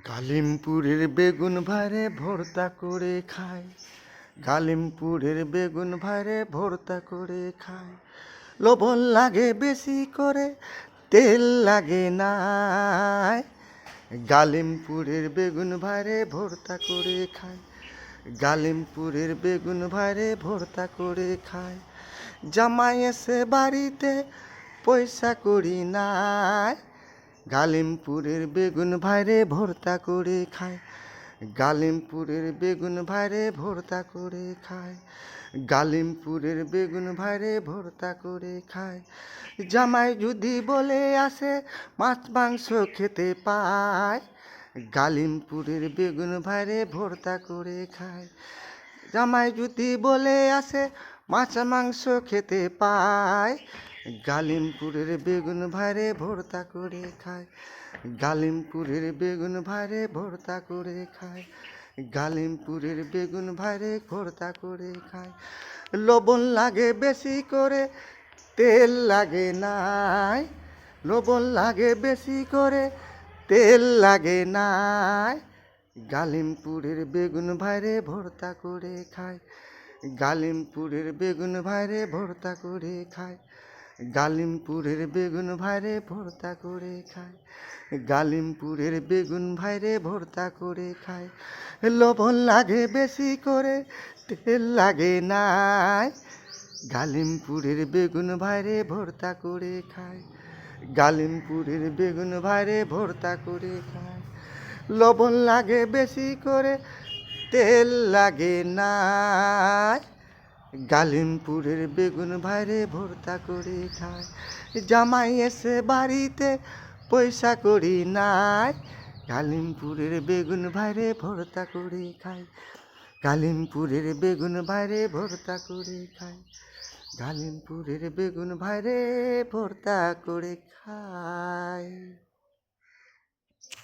গালিমপুরের বেগুন ভাইরে ভর্তা করে খায়, গালিমপুরের বেগুন ভাইরে ভর্তা করে খায়। লবণ লাগে বেশি করে, তেল লাগে না। গালিমপুরের বেগুন ভাইরে ভর্তা করে খায়, গালিমপুরের বেগুন ভাইরে ভর্তা করে খায়। জামাই এসে বাড়িতে পয়সা করি নাই, গালিমপুরের বেগুন ভাইরে ভর্তা করে খায়, গালিমপুরের বেগুন ভাইরে ভর্তা করে খায়, গালিমপুরের বেগুন ভাইরে ভর্তা করে খায়। জামাই যদি বলে আসে মাছ মাংস খেতে পায়, গালিমপুরের বেগুন ভাইরে ভর্তা করে খায়। জামাই যদি বলে আসে মাছ মাংস খেতে পায়, গালিমপুরের বেগুন ভাইরে ভর্তা করে খায়, গালিমপুরের বেগুন ভাইরে ভর্তা করে খায়, গালিমপুরের বেগুন ভাইরে ভর্তা করে খায়। লবণ লাগে বেশি করে, তেল লাগে নাই। লবণ লাগে বেশি করে, তেল লাগে নাই। গালিমপুরের বেগুন ভাইরে ভর্তা করে খায়, গালিমপুরের বেগুন ভাইরে ভর্তা করে খায়, গালিমপুরের বেগুন ভাইরে ভর্তা করে খায়, গালিমপুরের বেগুন ভাইরে ভর্তা করে খায়। লবণ লাগে বেশি করে, তেল লাগে নাই। গালিমপুরের বেগুন ভাইরে ভর্তা করে খায়, গালিমপুরের বেগুন ভাইরে ভর্তা করে খায়। লবণ লাগে বেশি করে, তেল লাগে নাই। গালিমপুরের বেগুন ভাইরে ভর্তা করে খায়। জামাই এসে বাড়িতে পয়সা করি নাই, গালিমপুরের বেগুন ভাইরে ভর্তা করে খায়, গালিমপুরের বেগুন ভাইরে ভর্তা করে খায়, গালিমপুরের বেগুন ভাইরে ভর্তা করে খায়।